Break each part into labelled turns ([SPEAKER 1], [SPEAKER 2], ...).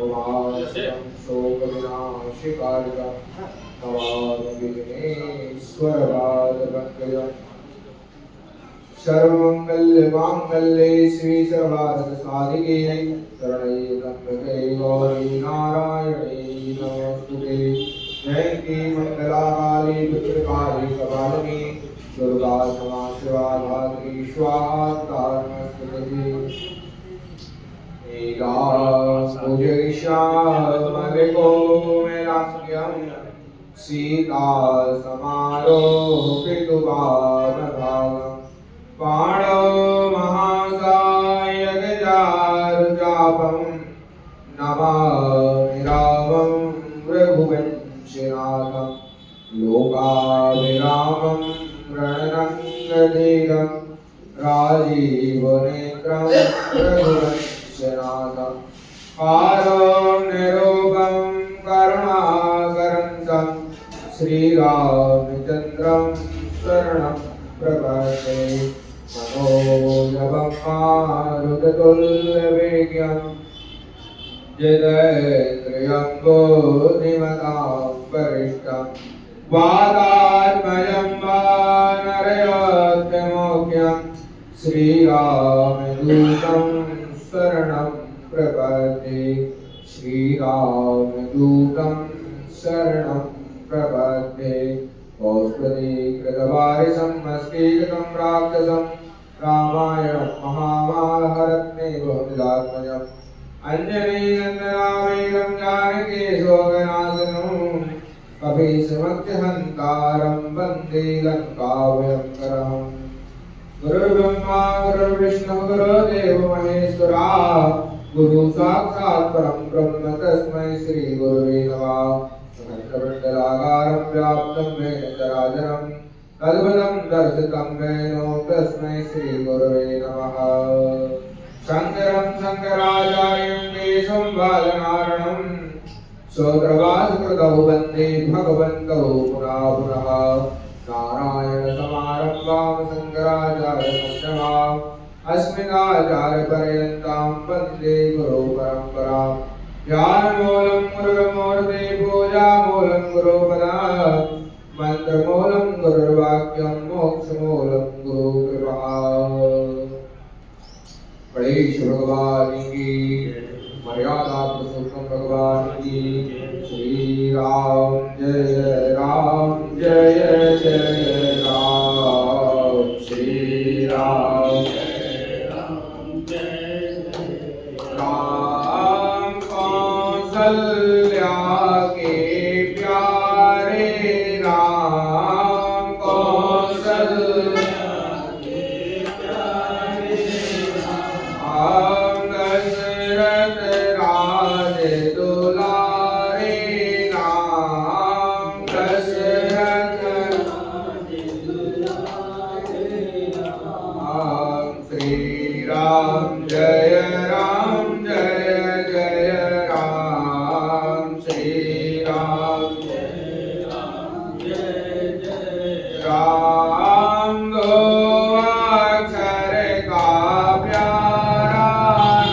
[SPEAKER 1] उमाशं शोकविनाशिकारिकं नमामि विघ्नेश्वरपादपङ्कजम् सर्वमङ्गलमाङ्गल्ये श्री सर्वार्थसाधिके शरण्ये त्र्यम्बके गौरी नारायणे नमोस्तुते जयन्ती मङ्गलाकाली पुत्रकाली कपालिनी दुर्गा क्षमा शिवा धात्री स्वाहा नमस्ते पूजयिष्यामको मेलास्यं सीता समारोपितुवामभागम् पाणो महासायगजारुचापं नमामि रामं रघुवंशनाथं लोकाभिरामं रणरङ्गधीरं राजीवनेत्रं रघुवंशनाथं कारुण्यरूपं करुणाकरं श्रीरामचन्द्रं शरणं प्रपद्ये मनोजवं मारुततुल्यवेगं जितेन्द्रियं बुद्धिमतां वरिष्ठं वातात्मजं वानरयोत्तमोख्यं श्रीरामदूतं शरणं प्रपद्ये श्रीरामदूतं शरणं प्रपद्ये औषधि कृतवारिसं मस्कीकृतं राक्षसं रामायणं महाभारते बहुलात्मजम् अंजनीनन्दनावेगं जानकी शोकनाशनं कपीशमक्षहन्तारं वन्दे लङ्काभयङ्करम् गुरुर्ब्रह्मा गुरुर्विष्णुः गुरुर्देवो महेश्वरः गुरु साक्षात् परं ब्रह्म तस्मै श्री गुरुवे नमः सकलमण्डलाकारं व्याप्तं येन चराचरं तद्पदं दर्शितं येन तस्मै श्री गुरुवे नमः शङ्करं शङ्कराचार्यं केशवं बालनारायणं सूत्रभाष्यकृतौ वन्दे भगवन्तौ पुनः पुनः नारायणसमारम्भां शङ्कराचार्यमध्यमाम् अस्मदाचार्यपर्यन्तां वन्दे गुरुपरम्परां ज्ञानमूलं गुरुर्मूर्ते पूजामूलं गुरुपदात् मन्त्रमूलं गुरुर्वाक्यं मोक्षमूलं गुरुकृपा गणेश भगवान की मर्यादा पुरुषोत्तम भगवान की श्री राम जय राम जय जय राम श्री राम जय राम कौसल्या के प्यारे राम कौसल्या के प्यारे राम दशरथ राज दुलारे राम दशरथ राज दुलारे राम श्री राम जय राम जय जय राम श्री राम जय राम जय जय राम दो अक्षर का प्यारा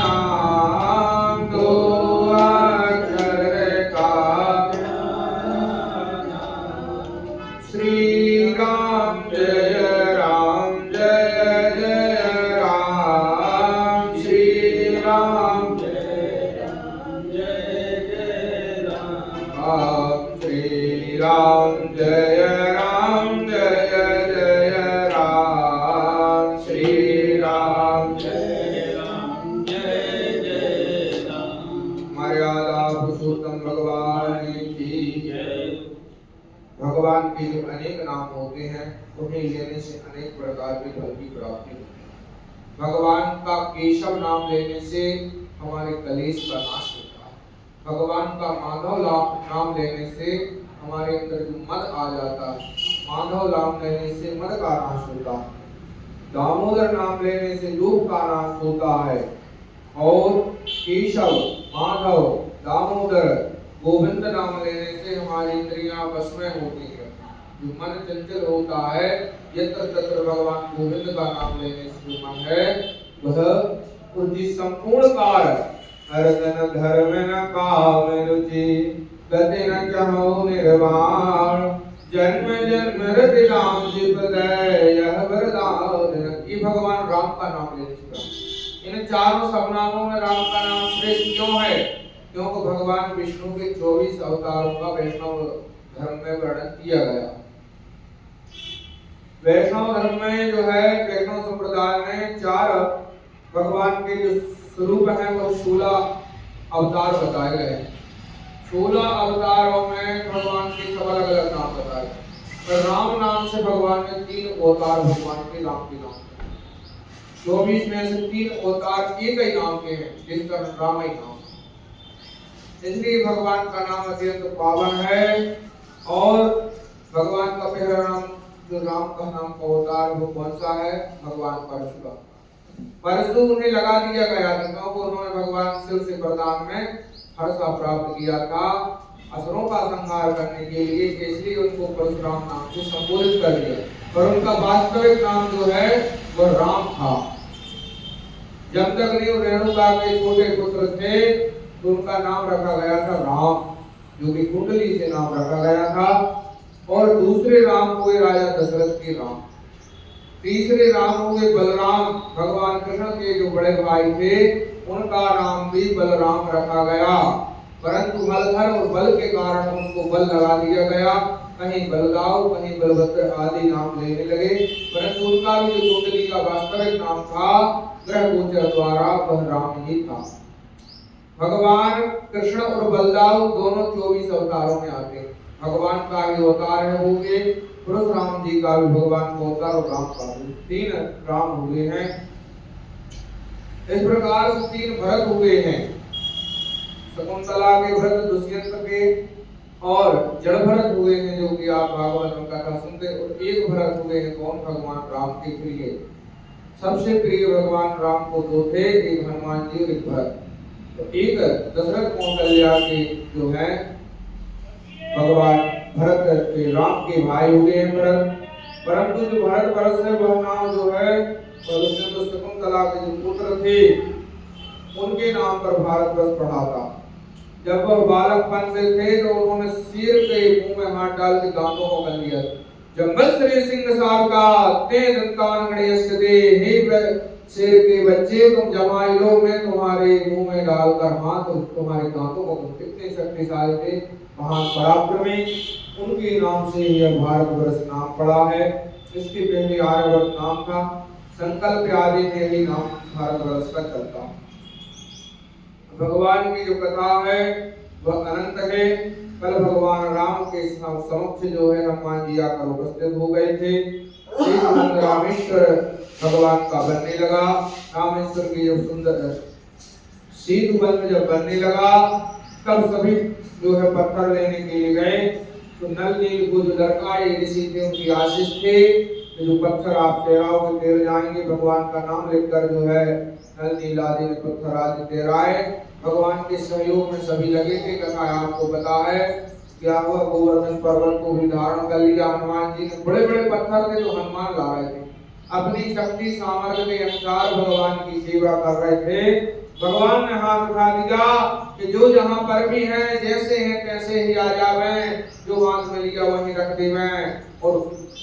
[SPEAKER 1] नाम दो अक्षर का प्यारा नाम श्री राम जय राम जय जय राम श्री राम जय राम जय जय राम श्री राम जय राम जय जय राम श्री राम जय राम मर्यादा पुरुषोत्तम भगवान की जय। भगवान के जो अनेक नाम होते हैं उन्हें लेने से अनेक प्रकार के फल की प्राप्ति होती है। भगवान का केशव नाम लेने से हमारे कलेश का नाश होता है। भगवान का माधव नाम लेने से हमारे अंदर जो मद आ जाता है, माधव नाम लेने से मद का नाश होता है। दामोदर नाम लेने से लोभ का नाश होता है। और केशव, माधव, दामोदर, गोविंद नाम लेने से हमारी इंद्रियां वश में होती है। जो मन चंचल होता है, यत्र तत्र भगवान गोविंद का नाम लेने से जो मन है वह बुद्धि संपूर्ण कार्य अर्थ न धर्म न काम रुचि, गति न चाहो निर्वाण, जन्म जन्म रति राम जी पद यह वरदान। ये भगवान राम का नाम ले चुका। इन चारों सबनामों में राम का नाम श्रेष्ठ क्यों है? क्योंकि भगवान विष्णु के 24 अवतारों का वैष्णव धर्म में वर्णन किया गया। वैष्णव धर्म में जो है, वैष्णव संप्रदाय में 4 भगवान के जो स्वरूप हैं वो 16 अवतार बताए गए। 16 अवतारों में भगवान के सब अलग अलग नाम बताए। पर राम नाम से भगवान ने 3 अवतार भगवान के नाम के नाम 24 में से 3 अवतार एक ही नाम के हैं, जिनका राम ही नाम। इसलिए भगवान का नाम अत्यंत पावन है। और भगवान का पहला नाम जो राम का नाम का अवतार वो कौन सा है? भगवान परशुराम। परशु उन्हें लगा दिया गया था क्योंकि उन्होंने भगवान शिव से वरदान में हर्षा प्राप्त किया था असुरों का संहार करने के लिए, इसलिए उनको परशुराम नाम से संबोधित कर दिया। पर उनका वास्तविक नाम जो है वो राम था। जब तक रेणुका के छोटे पुत्र थे तो उनका नाम रखा गया था राम, जो कि कुंडली से नाम रखा गया था। और दूसरे राम हुए राजा दशरथ के राम। तीसरे राम हुए बलराम, भगवान कृष्ण के जो बड़े भाई थे उनका नाम भी बलराम रखा गया। परंतु बलधर और बल के कारण उनको बल लगा दिया गया। कहीं बलदाऊ, कहीं बलभद्र आदि नाम लेने लगे। परंतु उनका भी जो कुंडली का वास्तविक नाम था ग्रह गोचर द्वारा वह राम ही था। भगवान कृष्ण और बलदाऊ दोनों 24 अवतारों में आते हैं। भगवान का ही अवतार है वो के परशुराम जी का भी भगवान का अवतार और राम का भी 3 राम हुए हैं। इस प्रकार से 3 भरत हुए हैं। शकुंतला के भरत दुष्यंत के और जड़ भरत हुए हैं जो कि आप भागवत में कथा सुनते। और एक भरत हुए हैं कौन? भगवान राम के प्रिय। सबसे प्रिय भगवान राम को 2 थे, एक हनुमान जी और एक भरत। तो एक दशरथ कौशल्या के जो है भगवान भरत के राम के भाई हुए हैं भरत। परंतु जो भरत वर्ष है वह नाम जो है शकुंतला के जो पुत्र थे उनके नाम पर भारतवर्ष पढ़ा था। जब वह बालकपन से थे तो उन्होंने शेर के मुंह में हाथ डाल के दांतों को कर लिया। जब मत्स्य सिंह साहब का ते दंतान गणेश दे, हे शेर के बच्चे तुम जमाई लो, मैं तुम्हारे मुंह में डालकर हाथ तुम्हारे दांतों को। कितने शक्तिशाली थे, महान पराक्रमी। उनके नाम से यह भारतवर्ष नाम पड़ा है। इसके पहले आर्यवर्त नाम था। संकल्प आदि में ही नाम भारतवर्ष का चलता। भगवान की जो कथा है वह अनंत है। कल भगवान राम के समक्ष जो है हनुमान जी आकर उपस्थित हो गए थे। रामेश्वर भगवान का बनने लगा। रामेश्वर की जो सुंदर शीत वन जब बनने लगा तब सभी जो है पत्थर लेने के लिए गए। तो नल नील को जो लड़का ऋषि थे उनकी आशीष थे जो पत्थर आप तेराओगे तेर जाएंगे। भगवान का नाम लेकर जो है नल नील आदि ने पत्थर आदि तेराए। भगवान के सहयोग में सभी लगे थे। कथा आपको पता है क्या हुआ, गोवर्धन पर्वत को भी धारण कर लिया हनुमान जी ने। बड़े बड़े पत्थर थे तो हनुमान ला रहे थे, अपनी शक्ति सामर्थ्य के अनुसार भगवान की सेवा कर रहे थे। भगवान ने हाथ उठा दिया कि जो जहां पर भी हैं जैसे हैं तैसे ही आ जावे, जो हाथ में लिया वहीं रख देवे। और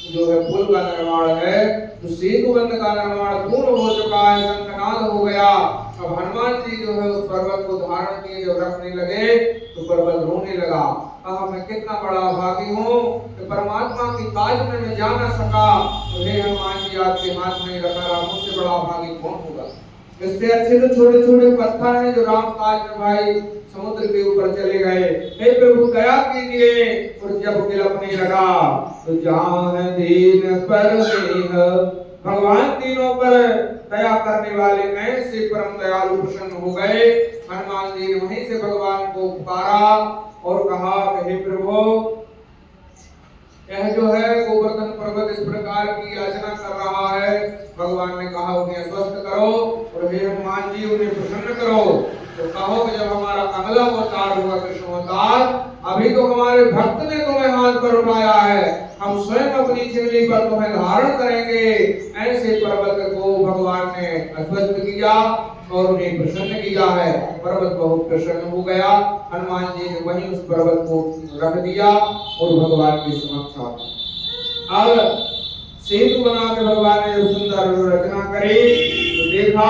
[SPEAKER 1] जो है पुल का निर्माण है, जो सेतु बंध का निर्माण पूर्ण हो चुका है, शंखनाद हो गया। अब हनुमान जी जो है उस पर्वत को धारण किए, जब रखने लगे तो पर्वत रोने लगा। कहा मैं कितना बड़ा भागी हूँ कि परमात्मा की काज में मैं जा न सका। तो हे हनुमान जी आपके हाथ में रखा रहा, मुझसे बड़ा भागी कौन होगा। इससे अच्छे तो छोटे छोटे पत्थर हैं जो राम काज में भाई समुद्र के ऊपर चले गए। हे प्रभु दया कीजिए। और जब गिलपने लगा तो जहां दीन पर भगवान तीनों पर दया करने वाले में से परम दयालु प्रसन्न हो गए। हनुमान जी ने वहीं से भगवान को पुकारा और कहा हे प्रभु यह जो है गोवर्धन पर्वत इस प्रकार की याचना कर रहा है। भगवान ने कहा उन्हें स्वस्थ करो और हे हनुमान जी उन्हें प्रसन्न करो। तो कहो कि जब हमारा अगला अवतार हुआ कृष्ण अवतार, अभी तो हमारे भक्त ने तुम्हें हाथ पर उठाया है, हम स्वयं अपनी चिंगली पर तुम्हें धारण करेंगे। ऐसे पर्वत को भगवान ने अस्वस्थ किया। और उन्हें प्रसन्न किया है। पर्वत बहुत प्रसन्न हो गया। हनुमान जी ने वहीं उस पर्वत को रख दिया और भगवान के समक्ष आ गए। अब सेतु बना के भगवान ने जब सुंदर रचना करी तो देखा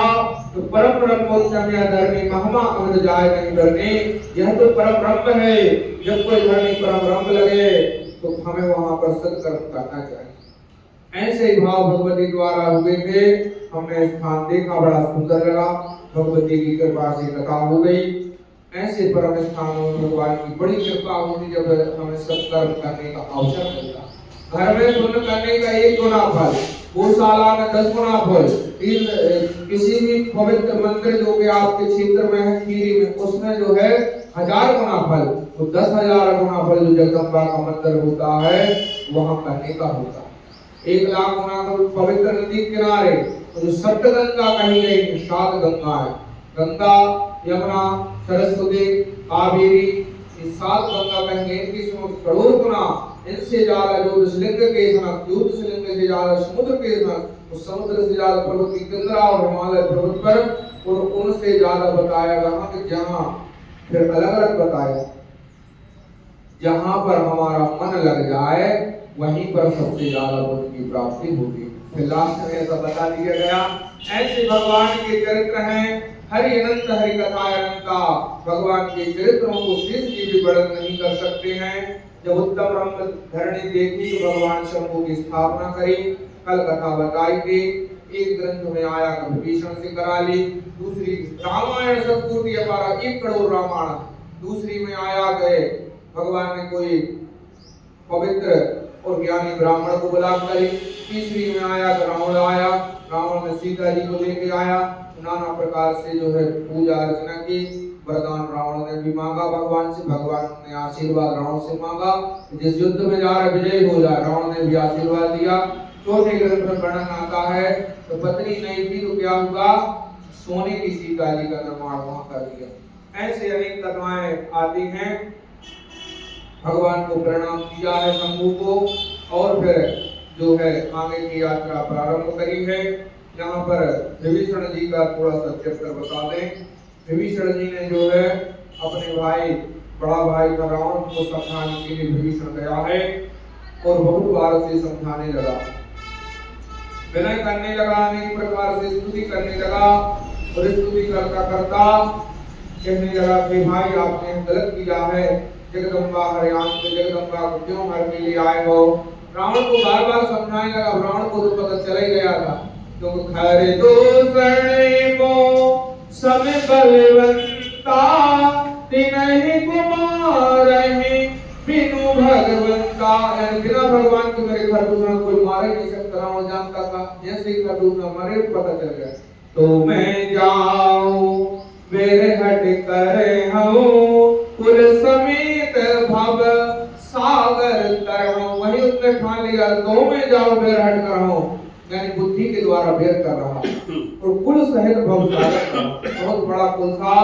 [SPEAKER 1] तो परम ब्रह्मोत्तम या धर्मी महमा अमृत जाय नहीं करने, यह तो परम ब्रह्म है। जब कोई धर्मी परम ब्रह्म लगे तो हमें वहां पर सत्कर्म करना चाहिए। ऐसे ही भाव भगवती द्वारा हुए थे। हमने स्थान देखा, बड़ा सुंदर लगा, भगवती की कृपा से कथा हो गई। ऐसे परम स्थानों में भगवान की बड़ी कृपा होती जब हमें सत्कर्म करने का अवसर मिलता। घर में पुण्य करने का 1 गुना फल, गौशाला में 10 गुना फल, किसी भी पवित्र मंदिर जो कि आपके क्षेत्र में है खीरी में, उसमें जो है 1000 गुना फल, तो 10,000 गुना फल जो जगदम्बा का मंदिर होता है वहां करने का होता है। 1 लाख गुना तो पवित्र नदी किनारे जो सप्तगंगा कही गई 7 गंगा है, गंगा, यमुना, सरस्वती, कावेरी, ये 7 गंगा कही गई। इनकी करोड़ गुना, इनसे ज्यादा ज्योतिर्लिंग के सनक, ज्योतिर्लिंग से ज्यादा समुद्र के सनक, उस समुद्र से ज्यादा पर्वत की कंदरा और हिमालय पर्वत पर, और उनसे ज्यादा बताया वहां के जहां फिर अलग अलग बताया जहां पर हमारा मन लग जाए वहीं पर सबसे ज्यादा बुद्ध की प्राप्ति होगी। फिर लास्ट में ऐसा बता दिया गया। ऐसे भगवान के चरित्र हैं, हरि अनंत हरि कथा अनंता। भगवान के चरित्रों को शेष जी भी वर्णन नहीं कर सकते हैं। जब उत्तम ब्रह्म धरणी देखी तो भगवान शंभु की स्थापना करी, कल कथा बताई थी। एक ग्रंथ में आया विभीषण से करा ली, दूसरी रामायण सतपूर्ति अपारा 1 करोड़ रामायण, दूसरी में आया गए भगवान ने कोई पवित्र और ज्ञानी ब्राह्मण को बुला करी, तीसरी में आया तो रावण आया, रावण ने सीता जी को लेके आया, नाना प्रकार से जो है पूजा अर्चना की। वरदान रावण ने भी मांगा भगवान से, भगवान ने आशीर्वाद रावण से मांगा, जिस युद्ध में जा रहा विजय हो जाए, रावण ने भी आशीर्वाद दिया। चौथे ग्रंथ में वर्णन आता है तो पत्नी नहीं थी तो क्या हुआ, सोने की सीता जी का निर्माण वहां कर दिया। ऐसे अनेक कथाएं आती हैं। भगवान को प्रणाम किया है शंभु को, और फिर जो है आगे की यात्रा प्रारंभ करी है। यहाँ पर विभीषण जी का थोड़ा सा चरित्र बता दें। विभीषण जी ने जो है अपने भाई, बड़ा भाई का रावण को समझाने के लिए विभीषण गया है और बहुत बार से समझाने लगा, विनय करने लगा, अनेक प्रकार से स्तुति करने लगा, और स्तुति करता करता कहने लगा कि भाई आपने गलत किया है, जगदम्बा हरियाण के जगदम्बा को क्यों हर के लिए आए हो। रावण को बार बार समझाने लगा, रावण को तो पता चला ही गया था, क्योंकि खरे दूसरे को सब बलवंता तिन्हि कुमारहि बिनु भगवंता। बिना भगवान के मेरे खरदूषण कोई मारे नहीं सकता, रावण जानता था। जैसे ही खरदूषण मरे पता चल गया, तो मैं जाऊं बेरहट कर हूं कुल समेत भव सागर तरहूं। वही उसने ठान लिया, तो मैं जाऊं बेरहट कर हूं, यानी बुद्धि के द्वारा बेर कर रहा, और कुल सहित भव सागर का बहुत बड़ा कुल था।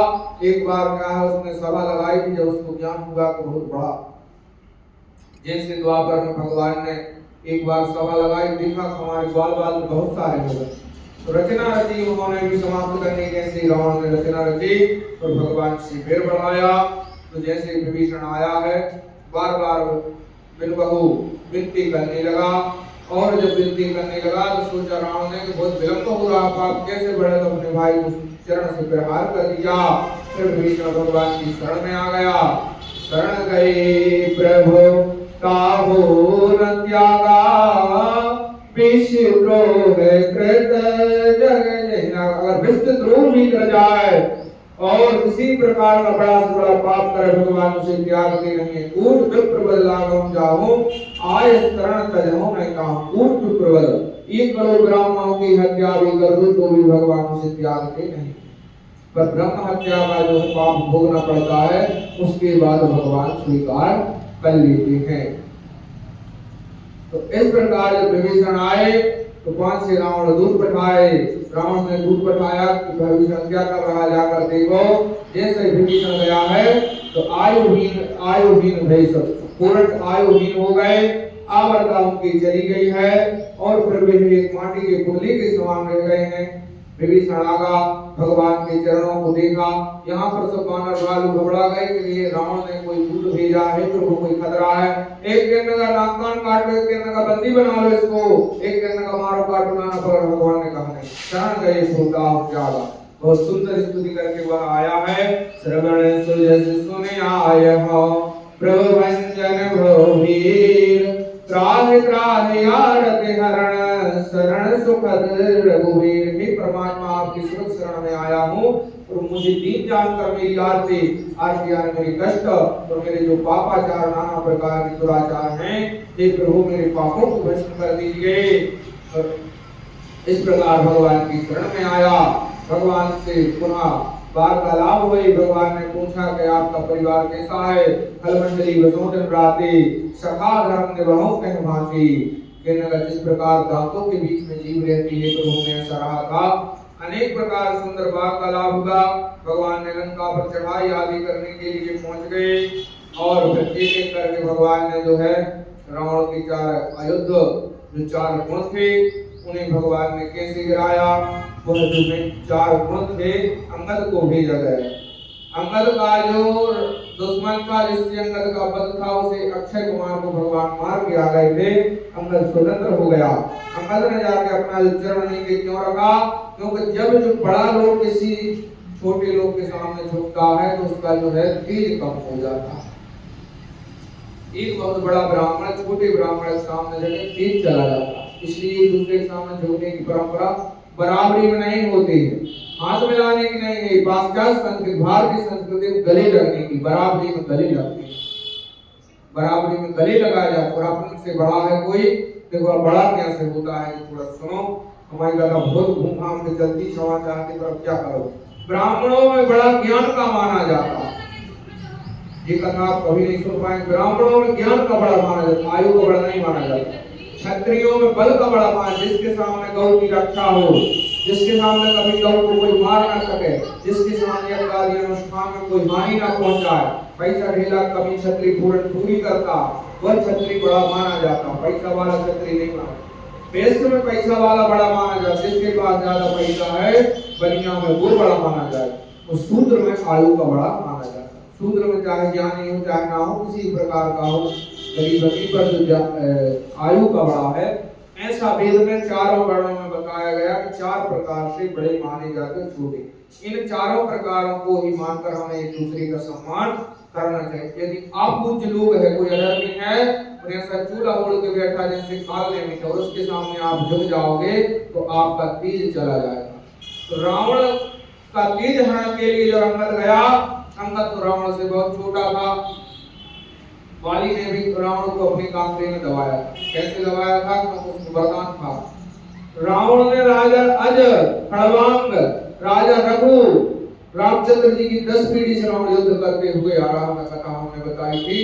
[SPEAKER 1] एक बार क्या है उसने सभा लगाई थी, जब उसको ज्ञान हुआ तो बहुत बड़ा, जैसे द्वापर में भगवान ने एक बार सभा लगाई, देखा हमारे बाल बाल बहुत सारे हो गए, तो रचना रची उन्होंने भी समाप्त करने जैसे रावण ने रचना रची और भगवान से फिर बढ़ाया। तो जैसे विभीषण आया है बार बार बिन बहु विनती करने लगा, और जब विनती करने लगा तो सोचा रावण ने कि बहुत विलंब हो रहा, पाप कैसे बढ़े, तो अपने भाई को चरण से प्रहार कर दिया। फिर विभीषण भगवान की शरण में आ गया। शरण गए प्रभु ताहु न त्यागा, विष्णुद्रोह कृत जग। अगर विष्णुद्रोह भी कर जाए और किसी प्रकार का बड़ा से बड़ा पाप करे, भगवान उसे त्यागते नहीं है। कूट विप्र बल लागम जाऊं, आय शरण तजहु नहीं कहूं। कूट विप्र बल, 1 करोड़ ब्राह्मणों की हत्या भी कर दो तो भी भगवान उसे त्यागते नहीं। पर ब्रह्म हत्या का जो पाप भोगना पड़ता है उसके बाद भगवान स्वीकार कर लेते हैं। तो इस प्रकार जब विभीषण आए तो 5 से रावण दूध पठाए। रावण ने दूध पठाया कि विभीषण क्या कर रहा, जाकर देखो। जैसे विभीषण गया है तो आयुहीन भय सब पूर्ण आयुहीन हो गए, आवर्ता उनकी चली गई है, और फिर वे एक माटी के पुतले के समान रह गए हैं। विभीषण आगा, भगवान के चरणों को देखा। यहाँ पर सब वानर भालू घबरा गए कि ये रावण ने कोई दूत भेजा है, प्रभु कोई खतरा है। एक कहने का नाक कान काट लो, एक कहने का बंदी बना लो इसको, एक कहने का मारो काटो ना, पर भगवान ने कहा नहीं, शरण गए सोता जागा। बहुत सुंदर स्तुति करके वह आया है। श्रवण सुजस सुने आय हो, प्रभु भंजन भोवीर, त्राहि त्राहि आरति हरण, शरण सुखद रघुवीर। हे परमात्मा, आपकी सुख शरण में आया हूँ और मुझे दीन जानकर मेरी आरती यानी मेरी कष्ट और मेरे जो पापाचार नाना प्रकार के दुराचार हैं, हे प्रभु मेरे पापों को भस्म कर दीजिए। इस प्रकार भगवान की शरण में आया। भगवान से पुनः वार्तालाप हुई। भगवान ने पूछा कि आपका परिवार कैसा है। खलमंडली वसोटन राते, सखा धर्म निभाओ कह भांति। कहने लगा जिस प्रकार दांतों के बीच में जीव रहती है, प्रभु ने ऐसा रहा था। अनेक प्रकार सुंदर वार्तालाप हुआ। भगवान ने लंका पर चढ़ाई आदि करने के लिए पहुंच गए और फिर एक एक करके भगवान ने जो है रावण की जो चार गुण थे उन्हें भगवान ने कैसे गिराया। वह जो चार गुण थे अंगद को भेजा गया। अंगद का जो दुश्मन था, जिससे अंगद का वध था, उसे अक्षय कुमार को भगवान मार के आ गए थे। अंगद स्वतंत्र हो गया। अंगद ने जाके अपना जो चरण नीचे क्यों रखा? क्योंकि जब जो बड़ा लोग किसी छोटे लोग के सामने झुकता है तो उसका जो है तेज कम हो जाता है। एक बहुत बड़ा ब्राह्मण छोटे ब्राह्मण के सामने जगह तेज चला जाता, इसलिए एक दूसरे के सामने झुकने की परंपरा बराबरी में नहीं होती है, हाथ मिलाने की नहीं है। पाश्चात्य संस्कृति, भारतीय संस्कृति में गले लगने की, बराबरी में गले लगते हैं, बराबरी में गले लगाया जाता। और अपने से बड़ा है कोई, देखो बड़ा कैसे होता है, थोड़ा सुनो। हमारी दादा बहुत घूमघाम के जल्दी क्षमा चाहते, पर अब क्या करो। ब्राह्मणों में बड़ा ज्ञान का माना जाता, ये कथा आप कभी नहीं सुन पाएंगे। ब्राह्मणों में ज्ञान का बड़ा माना जाता, आयु का बड़ा नहीं माना जाता। क्षत्रियों में बल का बड़ा माना, जिसके सामने गौ की रक्षा हो, जिसके सामने कभी गौ को कोई मार ना सके, जिसके सामने यज्ञ अनुष्ठान में कोई हानि ना पहुंचाए, पैसा ढेला कभी क्षत्रिय पूरी करता, वह क्षत्रिय बड़ा माना जाता। पैसा वाला क्षत्रिय नहीं माना। वेश्य में पैसा वाला बड़ा माना जाता, जिसके पास ज्यादा पैसा है बनिया में वो बड़ा माना जाए। और शूद्र में आयु का बड़ा माना जाता। शूद्र में चाहे ज्ञानी हो चाहे ना हो, किसी प्रकार का हो, गरीब पर जो आयु का बड़ा है। ऐसा वेद में चारों वर्णों में बताया गया कि चार प्रकार से बड़े माने जाते छोटे। इन चारों प्रकारों को ही मानकर हमें एक दूसरे का सम्मान करना चाहिए। यदि आप पूज्य लोग है, कोई अधर्मी है और ऐसा चूल्हा ओढ़ के बैठा जैसे खालने में, और उसके सामने आप झुक जाओगे तो आपका तेज चला जाएगा। तो रावण का तेज हरण के लिए जब अंगद गया, अंगद तो रावण से बहुत छोटा था। वाली ने भी रावण को अपने कांधे में दबाया। कैसे दबाया था? क्योंकि उसको वरदान था। रावण ने राजा अज, खड़वांग, राजा रघु, रामचंद्र जी की 10 पीढ़ी से रावण युद्ध करते हुए आ रहा है, कथा हमने बताई थी।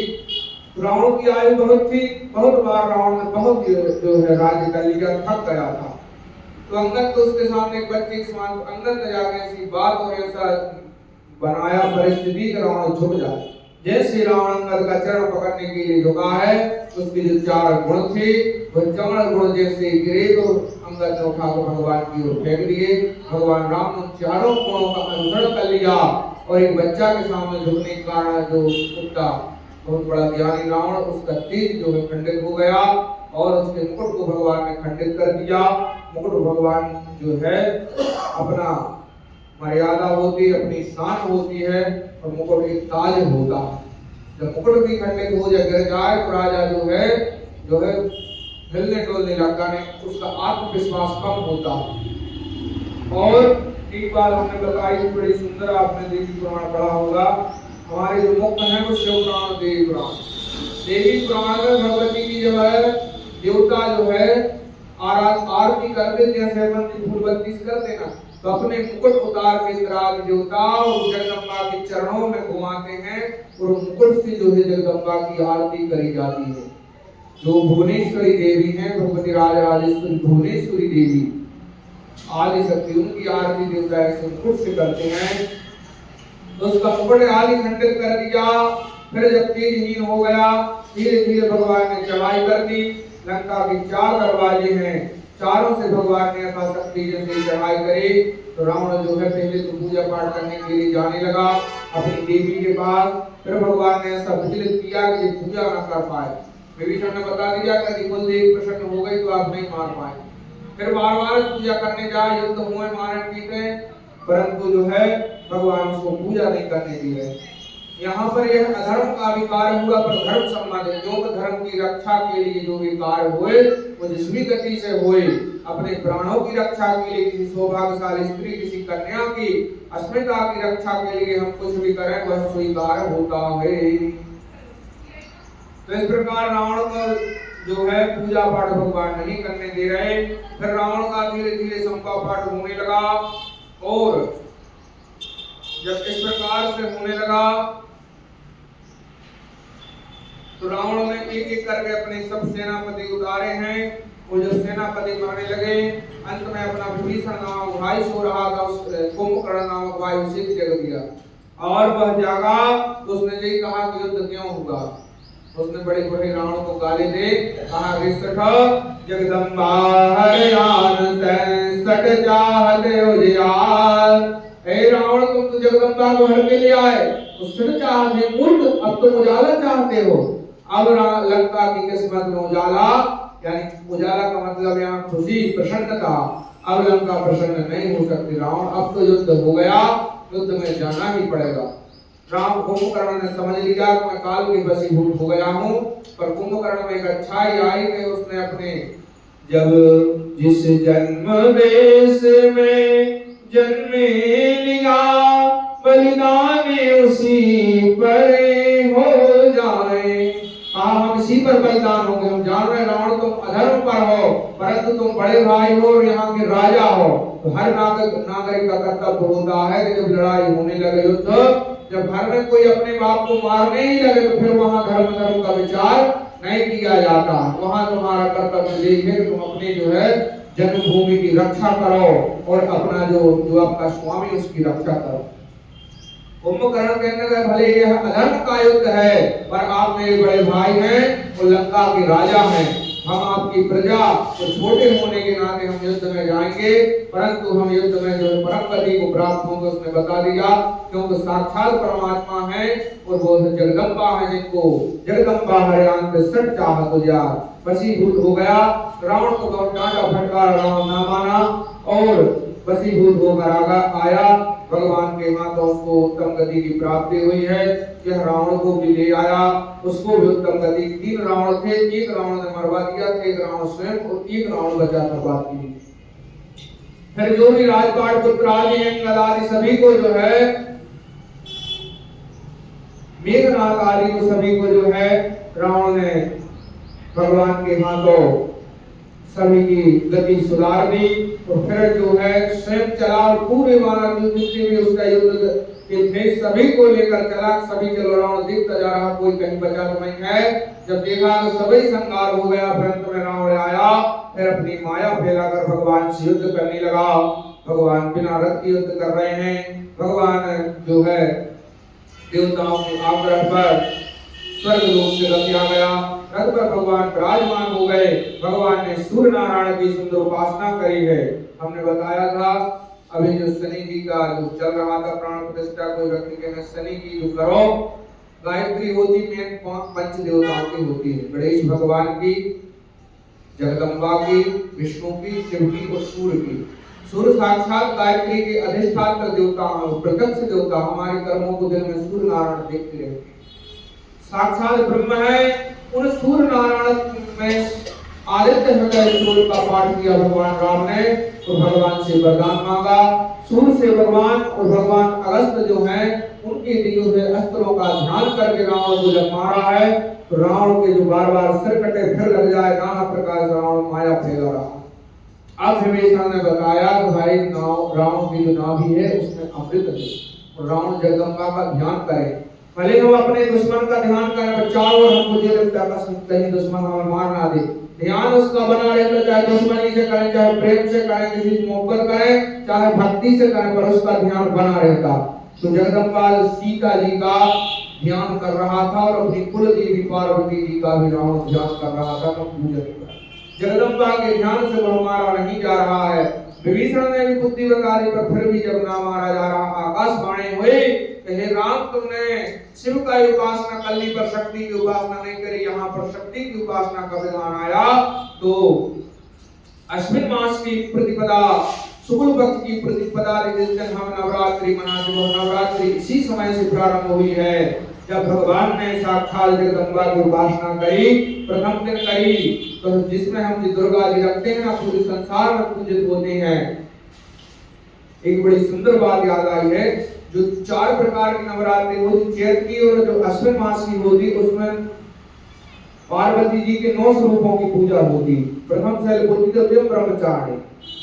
[SPEAKER 1] रावण की आयु बहुत थी, बहुत बार रावण ने बहुत जो है राज्य कर लिया, थक गया था। तो अंगद तो उसके सामने एक बच्चे के समान, अंगद ने जाके ऐसी बात और ऐसा बनाया परिस्थिति कि रावण झुक जाए। जैसे रावण अंगद का चरण पकड़ने के लिए झुका है, उसके जो चार गुण थे वह चमड़ गुण जैसे गिरे तो अंगद ने उठाकर भगवान की ओर फेंक दिए। भगवान राम ने चारों गुणों का अनुसरण कर लिया और एक बच्चा के सामने झुकने के कारण जो कुत्ता बहुत बड़ा ज्ञानी रावण, उसका तेज जो है खंडित हो गया और उसके मुकुट को भगवान ने खंडित कर दिया। मुकुट भगवान जो है अपना मर्यादा होती है, अपनी शान होती है और मुकुट एक ताज होता है। जब मुकुट भी खंडित हो जाए, गिर जाए तो राजा जो है हिलने डोलने लगता नहीं, उसका आत्मविश्वास कम होता है। और एक बात हमने बताई बड़ी सुंदर, आपने देवी पुराण पढ़ा होगा। हमारे जो मुक्त है वो शिव पुराण, देवी पुराण। देवी पुराण में भगवती की जो है देवता जो है आरती करते, जैसे अपन फूल बत्ती करते ना, तो अपने मुकुट उतार के इंद्राज देवता और जगदम्बा के चरणों में घुमाते हैं और मुकुट से जो है जगदम्बा की आरती करी जाती है। जो भुवनेश्वरी देवी हैं, भगवती राजराजेश्वरी भुवनेश्वरी देवी आदि शक्ति, उनकी आरती देवता ऐसे मुकुट से करते हैं। तो उसका मुकुट आदि खंडित कर दिया। फिर जब तेजहीन हो गया, धीरे धीरे भगवान ने चढ़ाई कर दी। लंका के 4 दरवाजे हैं, चारों से भगवान ने यथाशक्ति जैसे चढ़ाई करी। तो रावण जो है पहले तो पूजा पाठ करने के लिए जाने लगा अपनी देवी के पास। फिर भगवान ने ऐसा विचलित किया कि पूजा न कर पाए। विभीषण ने बता दिया कि यदि कुल देवी प्रसन्न हो गई तो आप नहीं मार पाए। फिर बार बार पूजा करने जाए, युद्ध हुए, मारे पीटे, परंतु जो है भगवान उसको पूजा नहीं करने दिए। यहाँ पर यह अधर्म का भी कार्य हुआ, पर धर्म संबंधित योग धर्म की रक्षा के लिए जो भी कार्य हुए वो जिसवी गति से हुए। अपने प्राणों की रक्षा के लिए, किसी सौभाग्यशाली स्त्री, किसी कन्या की अस्मिता की रक्षा के लिए हम कुछ भी करें वह स्वीकार होता है। तो इस प्रकार रावण को जो है पूजा पाठ भगवान नहीं करने दे रहे। फिर रावण का धीरे धीरे संपा पाठ होने लगा, और जब इस प्रकार से होने लगा तो रावण ने एक एक करके अपने सब सेनापति उतारे हैं। वो जब सेनापति मरने लगे, अंत में अपना विभीषण नामक भाई सो रहा था, उस कुंभकर्ण नामक भाई उसे जग दिया और वह जागा। तो उसने यही कहा कि युद्ध क्यों हुआ। उसने बड़े बड़े रावण को गाली दे कहा, जगदम्बा हरियान सट चाहते हो जियार। हे रावण, तुम तो जगदम्बा को हर के लिए आए, तो सट चाहते मूर्ख, अब तुम उजाला चाहते हो। अब लंका की किस्मत में उजाला, यानी उजाला का मतलब यहाँ खुशी, प्रसन्नता। अब लंका प्रसन्न नहीं हो सकती रावण, अब तो युद्ध हो गया, युद्ध में जाना ही पड़ेगा। राम कुंभकर्ण ने समझ लिया कि मैं काल की वशीभूत हो गया हूँ। पर कुंभकर्ण में एक अच्छाई आई कि उसने अपने जब जिस जन्म देश में जन्मे लिया, बलिदान उसी पर हो जाए। हम इसी पर बलिदान होंगे। हम जान रहे रावण तुम अधर्म पर हो, परंतु तुम बड़े भाई हो और यहाँ के राजा हो। तो हर नागरिक का कर्तव्य होता है कि जब लड़ाई होने लगे, युद्ध जब घर में कोई अपने बाप को मारने ही लगे, तो फिर वहां धर्म का विचार नहीं किया जाता। वहां तुम्हारा कर्तव्य यही है कि तुम अपनी जो है जन्मभूमि की रक्षा करो और अपना जो आपका स्वामी उसकी रक्षा करो। कुंभकर्ण कहने लगे, भले यह अधर्म का युद्ध है, पर आप मेरे बड़े भाई हैं और लंका के राजा हैं। हम आपकी प्रजा, तो छोटे होने के नाते हम युद्ध में जाएंगे, परंतु हम युद्ध में जो परम गति को प्राप्त होंगे उसने बता दिया, क्योंकि साक्षात परमात्मा है और वो जगदम्बा है, जिनको जगदम्बा हरियान सट चाहत उजियार, वशीभूत हो गया। रावण को बहुत डांटा फटकारा, रावण ना माना और वशीभूत होकर आया। भगवान के हाथ उसको उत्तम गति की प्राप्ति हुई है। यह रावण को भी ले आया, उसको भी उत्तम गति। 3 रावण थे, एक रावण ने मरवा दिया, एक रावण स्वयं और एक रावण बचा था बाकी। फिर जो भी राजपाट पुत्र आदि अंगद आदि सभी को जो है, मेघनाथ आदि को सभी को जो है रावण ने भगवान के हाथों सभी की गति सुधार दी। तो फिर जो है स्वयं चला और पूरे मानव जितने भी उसका युद्ध के थे सभी को लेकर चला। सभी के रावण देखता जा रहा, कोई कहीं बचा तो नहीं है। जब देखा तो सभी संहार हो गया। फिर अंत में रावण आया, फिर अपनी माया फैलाकर भगवान से युद्ध करने लगा। भगवान बिना रथ के युद्ध कर रहे हैं। भगवान जो है देवताओं के आग्रह पर स्वर्ग लोक से रथ आ गया। रथ पर भगवान विराजमान हो गए। भगवान ने सूर्य नारायण की सुंदर उपासना करी है। हमने बताया था अभी जो शनि जी का जो चल रहा था प्राण प्रतिष्ठा, कोई व्यक्ति के में शनि की जो करो, गायत्री होती मेन 5 पंच देवताओं की होती है, गणेश भगवान की, जगदम्बा की, विष्णु की, शिव की और सूर्य की। सूर्य साक्षात गायत्री के अधिष्ठाता देवता हैं, प्रत्यक्ष देवता। हमारे कर्मों को दिल में सूर्य नारायण देखते रहते हैं। साक्षात ब्रह्म है। उन सूर्य नारायण में आदित्य हृदय सूर्य का पाठ किया भगवान राम ने, तो भगवान से वरदान मांगा। सूर्य से भगवान और भगवान अगस्त जो हैं उनके दिए हुए अस्त्रों का ध्यान करके रावण को जब मारा है, तो रावण के जो बार-बार सिर कटे फिर लग जाए, नाना प्रकार से रावण माया फैला रहा। अब विभीषण ने बताया कि भाई रावण की जो नाभि है उसमें अमृत है और रावण जगदम्बा का ध्यान करे। भले हम अपने दुश्मन का ध्यान करें, पर चारों हमको ये लगता है कहीं दुश्मन हमें मार ना दे। ध्यान उसका बना रहता, चाहे दुश्मनी से करें, चाहे प्रेम से करें, किसी से मोहब्बत करें, चाहे भक्ति से करें, पर उसका ध्यान बना रहता। तो जगदम्बा सीता जी का ध्यान कर रहा था और अपनी कुल देवी पार्वती जी का भी रावण ध्यान कर रहा था, पूजन कर। जगदम्बा के ध्यान से वह मारा नहीं जा रहा है। विभीषण ने भी बुद्धि लगा दी, पर फिर भी जब ना मारा जा रहा, आकाशवाणी हुई कि हे राम, तुमने शिव का उपासना कर ली पर शक्ति की उपासना नहीं करी। यहाँ पर शक्ति की उपासना का विधान आया तो अश्विन मास की प्रतिपदा, शुक्ल पक्ष की प्रतिपदा जिस दिन हम नवरात्रि मनाते हैं, नवरात्रि इसी समय से प्रारंभ हुई है जब भगवान ने साक्षात जगदम्बा की उपासना करी, प्रथम दिन करी। तो जिसमें हम दुर्गा जी रखते हैं ना, पूरे संसार में पूजित होते हैं। एक बड़ी सुंदर बात याद आई है, जो 4 प्रकार की नवरात्रि होती, चैत की और जो अश्विन मास की होती, उसमें पार्वती जी के 9 स्वरूपों की पूजा होती। प्रथम शैलपुत्री तो ब्रह्मचारिणी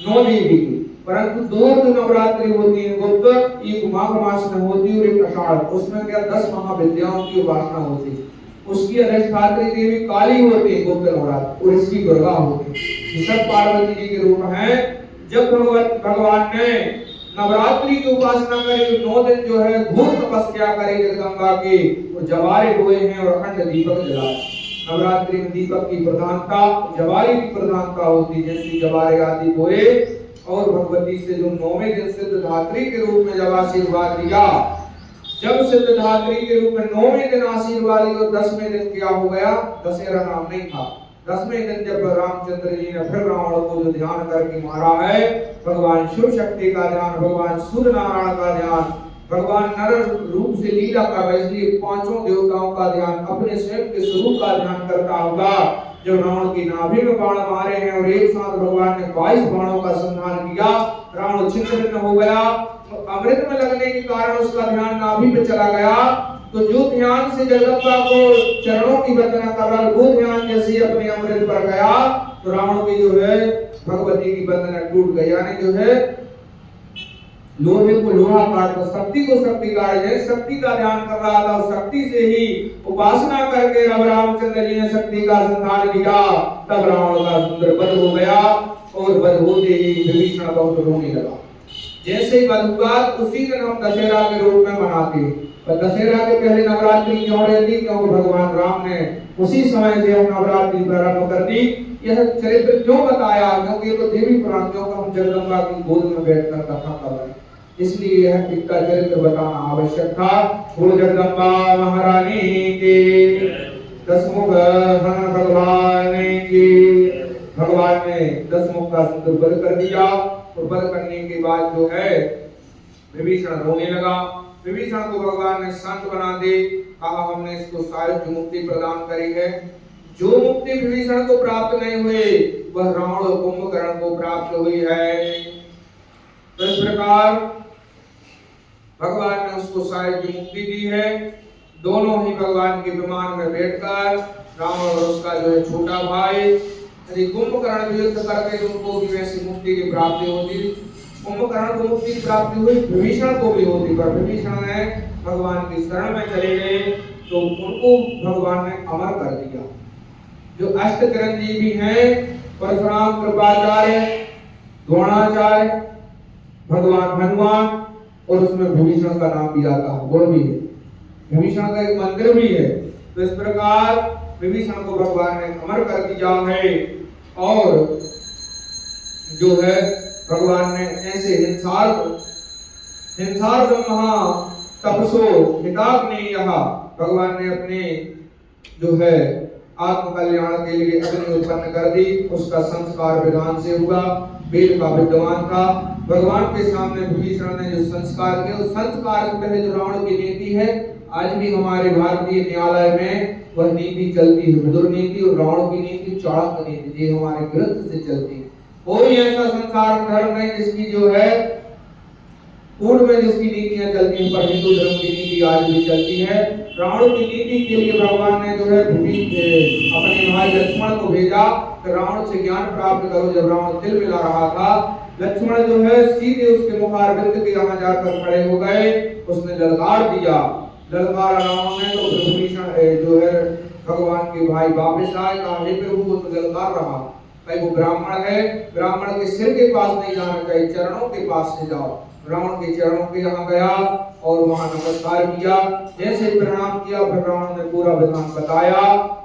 [SPEAKER 1] 9 देवी की, परंतु 2 जो नवरात्रि होती है गुप्त, एक माघ मास में होती और एक आषाढ़, उसमें क्या 10 महाविद्याओं की उपासना होती। उसकी अधिष्ठात्री देवी काली होती है गुप्त नवरात्रि, और इसकी दुर्गा होती है। ये सब पार्वती जी के रूप हैं। जब भगवान ने नवरात्रि की उपासना करी, 9 दिन जो है घोर तपस्या करी जगदम्बा की, और जवारे हुए हैं और अखंड दीपक जलाए। नवरात्रि में दीपक की प्रधानता, जवारे की प्रधानता होती, जैसे जवारे आदि हुए। और भगवती से जो 9वें दिन सिद्धधात्री के रूप में जब आशीर्वाद दिया, जब सिद्धधात्री के रूप में 9वें दिन आशीर्वाद दिया, और 10वें दिन क्या हो गया, दशहरा नाम नहीं था। 10वें दिन जब रामचंद्र जी ने फिर रावण को जो ध्यान करके मारा है, भगवान शिव शक्ति का ध्यान, भगवान सूर्य नारायण का ध्यान, भगवान नर रूप से लीला कर रहे, इसलिए 5 देवताओं का ध्यान, अपने स्वयं के स्वरूप का ध्यान करता होगा। जब रावण की नाभि में बाण मारे हैं और एक साथ भगवान ने 22 बाणों का संधान किया, रावण छिन्न हो गया। तो अमृत में लगने के कारण उसका ध्यान नाभि में चला गया। तो जो ध्यान से जगदम्बा को चरणों की वंदना कर रहा, वो ध्यान जैसे अपने अमृत पर गया, तो रावण की जो है भगवती की वंदना टूट गई। यानी जो है लोहे को लोहा काट, तो शक्ति को शक्ति काट, जैसे शक्ति का ध्यान कर रहा था, शक्ति से ही उपासना करके जब रामचंद्र जी ने शक्ति का संधान किया, तब रावण का सुंदर वध हो गया। और वध होते ही विभीषण बहुत रोने लगा। जैसे ही वध हुआ, उसी दिन हम दशहरा के रूप में मनाते हैं। पर दशहरा के पहले नवरात्रि क्यों रहती, क्योंकि भगवान राम ने उसी समय से हम नवरात्रि प्रारंभ कर दी। यह चरित्र क्यों बताया, क्योंकि ये तो देवी पुराण, क्योंकि हम जगदम्बा की गोद में बैठकर कथा कर रहे हैं, इसलिए यह इसका चरित्र बताना आवश्यक था। बोलो जगदम्बा महारानी की, दशमुख भगवान की। भगवान ने 10 मुख का सुंदर वध कर दिया, और वध करने के बाद जो है विभीषण रोने लगा। विभीषण को भगवान ने संत बना दे, कहा हमने इसको सारी मुक्ति प्रदान करी है। जो मुक्ति विभीषण को प्राप्त नहीं हुई, वह रावण और कुंभकर्ण को प्राप्त हुई है। तो इस प्रकार भगवान ने उसको सारी मुक्ति दी है। दोनों ही भगवान के विमान में बैठकर रावण और उसका जो है छोटा भाई, यदि कुंभकर्ण भी युद्ध करके तो उनको भी वैसी मुक्ति की प्राप्ति होती। कुंभकर्ण को मुक्ति की प्राप्ति हुई, विभीषण को भी होती, पर विभीषण ने भगवान की शरण में चले गए, तो उनको भगवान ने अमर कर दिया। जो अष्ट चिरंजीवी हैं, परशुराम, कृपाचार्य, द्रोणाचार्य, भगवान हनुमान, और उसमें विभीषण का नाम भी आता है, वो भी है। विभीषण का एक मंदिर भी है। तो इस प्रकार विभीषण को भगवान ने अमर कर दिया है। और जो है भगवान ने ऐसे हिंसार ब्रह्मा तपसो हिताग्नेयः, भगवान ने अपने जो है आत्म कल्याण के लिए अग्नि उत्पन्न कर दी। उसका संस्कार विधान से हुआ, वेद का विद्वान था। भगवान के सामने विभीषण ने जो संस्कार किए, उस संस्कार से पहले जो रावण की नीति है, आज भी हमारे भारतीय न्यायालय में वह नीति चलती है, विदुर नीति और रावण की नीति, चाणक्य नीति, ये हमारे ग्रंथ से चलती है। कोई ऐसा संसार धर्म नहीं जिसकी जो है पूर्व में जिसकी नीतियां चलती हैं, पर हिंदू धर्म की नीति आज भी चलती है। रावण की नीति के लिए भगवान ने जो है अपने भाई लक्ष्मण को भेजा कि रावण से ज्ञान प्राप्त करो। जब रावण तिल मिला रहा था, लक्ष्मण जो है सीधे उसके मुखारबिंद के यहाँ जाकर खड़े हो गए, उसने ललकार दिया। ललकार रावण ने तो विभीषण जो है भगवान के भाई वापस आए, कहा हे प्रभु, वो तो ललकार रहा, भाई वो ब्राह्मण है, ब्राह्मण के सिर के पास नहीं जाना चाहिए, चरणों के पास से जाओ। रावण के चरणों के यहाँ गया और वहां नमस्कार किया। जैसे प्रणाम किया, फिर रावण ने पूरा विधान बताया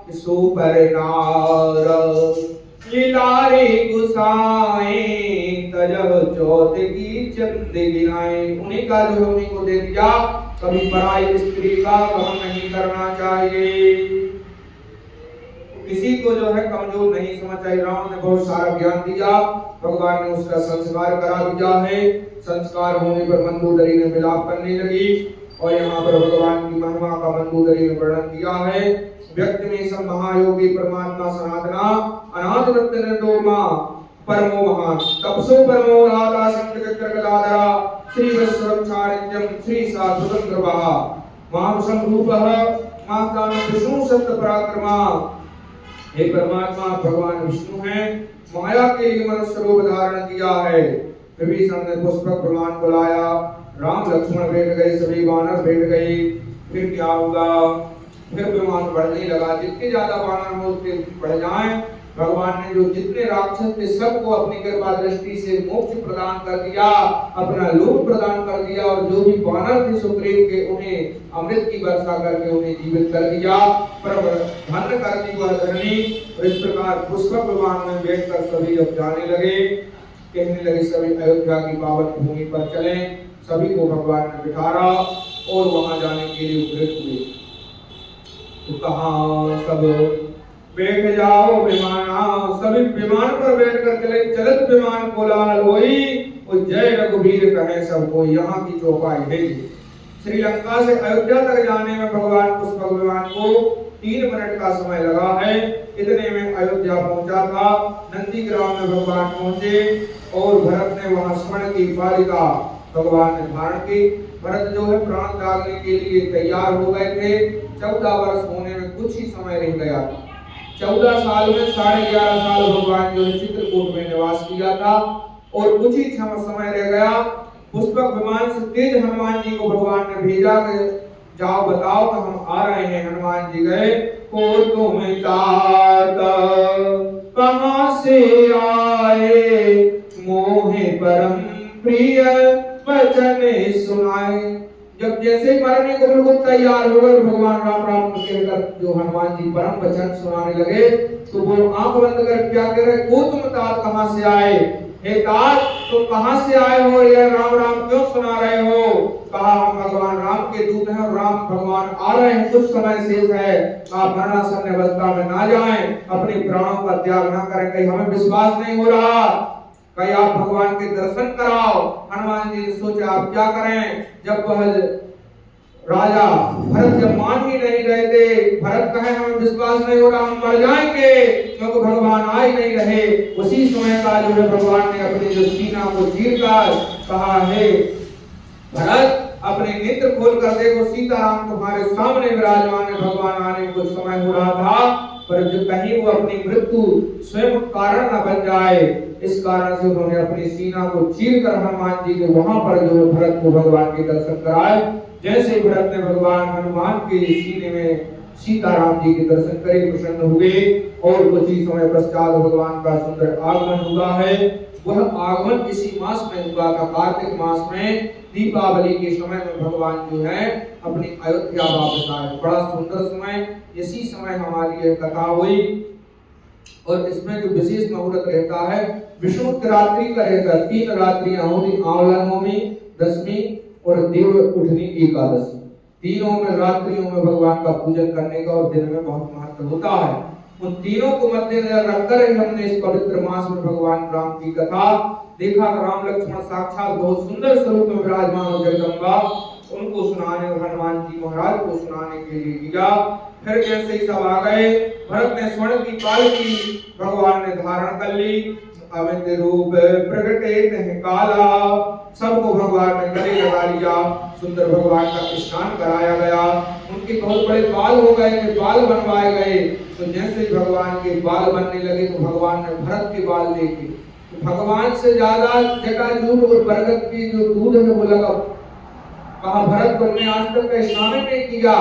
[SPEAKER 1] कि सो पर नार लीलारे गुसाए तजब चौथ की चंद गिनाए। उन्हीं का जो है उन्हीं को दे दिया। कभी पराई स्त्री का गम नहीं करना चाहिए। किसी को जो है कमजोर नहीं समझना चाहिए। राम ने बहुत सारा ज्ञान दिया, भगवान ने उसका संस्कार करा दिया है। संस्कार होने पर मंदोदरी ने विलाप करने लगी और यहाँ पर भगवान की महिमा का मंदोदरी ने वर्णन किया है। व्यक्ति में सब महायोगी परमात्मा सनातना अनाथ रत्न निर्दोमा परमो महान तपसो परमो राधा संकटकरकलाधरा श्री वत्सवक्षारित्यम श्री साधुतंत्र बहा महासम रूपः मातान विष्णु सत्य पराक्रमा। हे परमात्मा भगवान विष्णु हैं, माया के लिए मनुष्य रूप धारण किया है। विभीषण ने पुष्पक विमान को लाया, राम लक्ष्मण बैठ गए, सभी वानर बैठ गए। फिर क्या होगा? फिर विमान बढ़ने लगा। जितने ज्यादा वानर हो उतने बढ़ जाएं। भगवान ने जो जितने राक्षस थे सबको अपनी कृपा दृष्टि से मोक्ष प्रदान कर दिया, अपना लोक प्रदान कर दिया और जो भी वानर थे सुग्रीव के उन्हें अमृत की वर्षा करके उन्हें जीवित कर दिया, पर धन्य कर दी वह धरणी। और इस प्रकार पुष्पक विमान में बैठकर सभी अब जाने लगे। कहने लगे सभी अयोध्या की पावन भूमि पर चलें। सभी को भगवान ने बिठारा और वहां जाने के लिए उद्यत हुए। तो कहा सब बैठ जाओ विमाना। सभी विमान पर बैठकर चले। चलत विमान कोलाहल होई और जय रघुवीर कहे सबको। यहाँ की चौपाई है। श्रीलंका से अयोध्या तक जाने में भगवान पुष्पक विमान को 3 मिनट का समय लगा है। इतने में अयोध्या पहुंचा था। नंदीग्राम में भगवान पहुंचे और भरत ने वहां स्वर्ण की बालिका भगवान ने धारण की। भरत जो है प्राण त्यागने के लिए तैयार हो गए थे। 14 वर्ष होने में कुछ ही समय रह गया था। 14 साल में 11.5 साल भगवान जो है चित्रकूट में निवास किया था और कुछ ही समय रह गया। पुष्पक विमान से तेज हनुमान जी को भगवान ने भेजा कि जाओ बताओ कि हम आ रहे हैं। हनुमान जी गए। को तुम तात कहां से आए मोहे परम प्रिय वचन सुनाए। जब जैसे ही मरने को बिल्कुल तैयार हो गए भगवान राम राम कहकर जो हनुमान जी परम वचन सुनाने लगे तो वो आंख बंद कर क्या कह रहे? को तुम तात कहां से आए? हे तात तुम कहां से आए हो? ये राम राम क्यों सुना रहे हो? कहा हम भगवान राम के दूत हैं और राम भगवान आ रहे हैं। कुछ समय शेष है, आप मरणासन्न अवस्था में ना जाएं, अपने प्राणों का त्याग ना करें। कहीं हमें विश्वास नहीं हो रहा, कहीं आप भगवान के दर्शन कराओ। हनुमान जी ने सोचा आप क्या करें। जब वह राजा भरत जब मान ही नहीं रहे थे, भरत कहे हमें विश्वास नहीं हो रहा, हम मर जाएंगे क्योंकि भगवान आ ही नहीं रहे। उसी समय का जो है भगवान ने अपने जो सीना को चीरकर कहा है भरत अपने नेत्र खोल कर देखो, सीताराम तुम्हारे सामने विराजमान है। भगवान आने को समय हो रहा था पर जो कहीं वो अपनी मृत्यु स्वयं कारण न बन जाए, इस कारण से उन्होंने अपनी सीना को चीरकर हनुमान जी के वहां पर जो भरत को भगवान के दर्शन कराए। जैसे भरत ने भगवान हनुमान के सीने में सीताराम जी के दर्शन करे, प्रसन्न हुए और कुछ ही समय पश्चात भगवान का सुंदर आगमन हुआ है। वह आगमन इसी मास में हुआ था, कार्तिक मास में दीपावली के समय में भगवान जो है अपनी अयोध्या वापस आए। बड़ा सुंदर समय, इसी समय हमारी यह कथा हुई और इसमें जो विशेष मुहूर्त रहता है विषुवत रात्रि का रहता है। 3 रात्रियां होती, आंवला नवमी, दशमी और देव उठनी एकादशी। तीनों में रात्रियों में भगवान का पूजन करने का और दिन में बहुत महत्व होता है। उन तीनों को मद्देनजर रखकर हमने इस पवित्र मास में भगवान राम की कथा देखा। राम लक्ष्मण साक्षात बहुत सुंदर स्वरूप में विराजमान हो जगदम्बा उनको सुनाने और हनुमान जी महाराज को सुनाने के लिए दिया। फिर जैसे ही सब आ गए, भरत ने स्वर्ण की पालकी भगवान ने धारण कर ली। अमित रूप प्रगटे तह काला, सबको भगवान ने गले लगा लिया। सुंदर भगवान का स्नान कराया गया। उनके बहुत बड़े बाल हो गए, बाल बनवाए गए। तो जैसे ही भगवान के बाल बनने लगे तो भगवान ने भरत के बाल देखे तो भगवान से ज्यादा जटाजूट और बरगद की जो दूध है वो लगा। कहा भरत तुमने आज तक स्नान नहीं किया।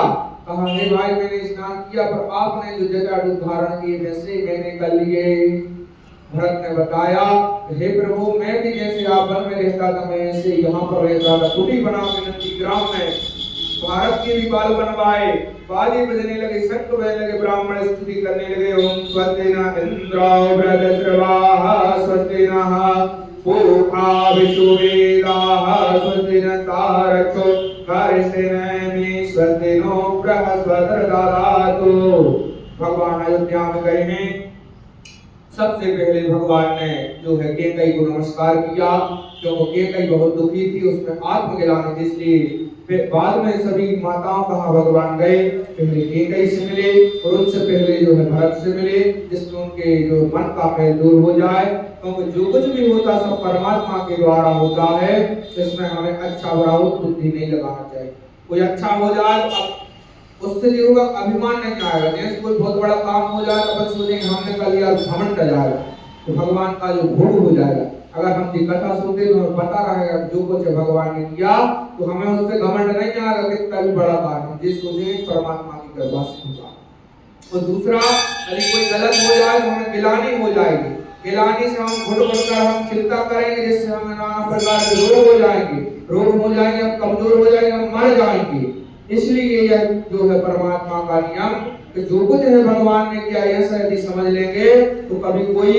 [SPEAKER 1] कहा हे भाई मैंने स्नान किया पर आपने जो जटाजूट धारण किए वैसे मैंने कर लिए। भरत ने बताया हे प्रभु मैं भी जैसे आप वन में रहता था मैं ऐसे यहाँ पर रहता था, कुटी बना के नंदीग्राम में भारत के भी बाल बनवाए, बाजे बजने लगे, शंख बजने लगे, ब्राह्मण स्तुति करने लगे। ओम स्वस्ति न इंद्रो बृहस्पतिर्वाः स्वस्ति नः पूषा विश्ववेदाः स्वस्ति नस्तारक्षो कार्यसेनानि स्वस्ति नो बृहस्पतिर्दधातु। भगवान अयोध्या में गए हैं। सबसे पहले भगवान ने जो है कैकई को नमस्कार किया, क्योंकि कैकई बहुत दुखी थी, उसमें आत्मग्लानि थी, इसलिए फिर बाद में सभी माताओं कहाँ भगवान गए, पहले कैकई से मिले और उनसे पहले जो है भरत से मिले, जिसमें उनके जो मन का मैल दूर हो जाए। क्योंकि जो कुछ भी होता सब परमात्मा के द्वारा होता है, इसमें हमें अच्छा बुरा बुद्धि नहीं लगाना चाहिए। कोई अच्छा हो जाए उससे जो होगा अभिमान नहीं आएगा। जैसे कोई बहुत बड़ा काम हो जाए तो अपन सोचेंगे हमने कर लिया, घमंड आ जाएगा, तो भगवान का जो भोग हो जाएगा। अगर हम की कथा सुनते तो हमें पता रहेगा जो कुछ भगवान ने किया, तो हमें उससे घमंड नहीं आएगा कितना भी बड़ा काम जिस सोचेंगे परमात्मा की कृपा से होगा। और दूसरा, यदि कोई गलत हो जाए तो हमें गिलानी हो जाएगी, गिलानी से हम घुट घुट कर हम चिंता करेंगे, जिससे हमें नाना प्रकार के रोग हो जाएंगे, हम कमजोर हो जाएंगे, हम मर जाएंगे। इसलिए यह जो है परमात्मा का नियम कि जो कुछ है भगवान ने किया, ऐसा यदि समझ लेंगे तो कभी कोई